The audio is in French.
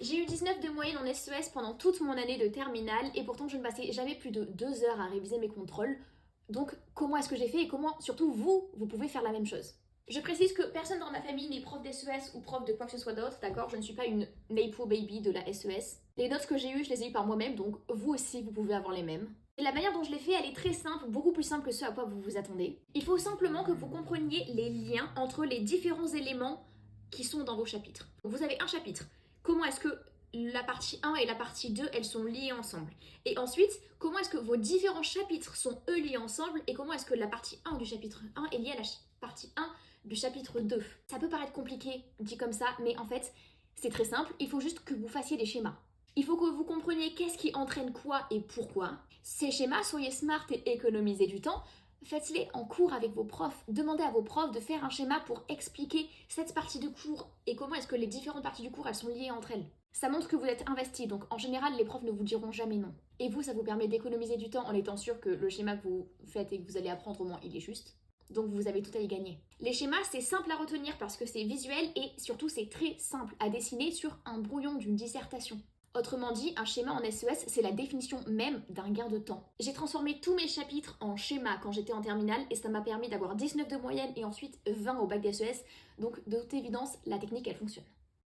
J'ai eu 19 de moyenne en SES pendant toute mon année de terminale et pourtant je ne passais jamais plus de 2 heures à réviser mes contrôles. Donc comment est-ce que j'ai fait et comment surtout vous pouvez faire la même chose? Je précise que personne dans ma famille n'est prof d'SES ou prof de quoi que ce soit d'autre, d'accord? Je ne suis pas une Nepo baby de la SES. Les notes que j'ai eues, je les ai eues par moi-même, donc vous aussi vous pouvez avoir les mêmes. Et la manière dont je l'ai fait, elle est très simple, beaucoup plus simple que ce à quoi vous vous attendez. Il faut simplement que vous compreniez les liens entre les différents éléments qui sont dans vos chapitres. Vous avez un chapitre. Comment est-ce que la partie 1 et la partie 2, elles sont liées ensemble? Et ensuite, comment est-ce que vos différents chapitres sont eux liés ensemble? Et comment est-ce que la partie 1 du chapitre 1 est liée à la partie 1 du chapitre 2? Ça peut paraître compliqué dit comme ça, mais en fait, c'est très simple. Il faut juste que vous fassiez des schémas. Il faut que vous compreniez qu'est-ce qui entraîne quoi et pourquoi. Ces schémas, soyez smart et économisez du temps. Faites-les en cours avec vos profs. Demandez à vos profs de faire un schéma pour expliquer cette partie de cours et comment est-ce que les différentes parties du cours elles sont liées entre elles. Ça montre que vous êtes investi, donc en général les profs ne vous diront jamais non. Et vous, ça vous permet d'économiser du temps en étant sûr que le schéma que vous faites et que vous allez apprendre au moins il est juste. Donc vous avez tout à y gagner. Les schémas, c'est simple à retenir parce que c'est visuel et surtout c'est très simple à dessiner sur un brouillon d'une dissertation. Autrement dit, un schéma en SES, c'est la définition même d'un gain de temps. J'ai transformé tous mes chapitres en schéma quand j'étais en terminale et ça m'a permis d'avoir 19 de moyenne et ensuite 20 au bac des SES. Donc de toute évidence, la technique, elle fonctionne.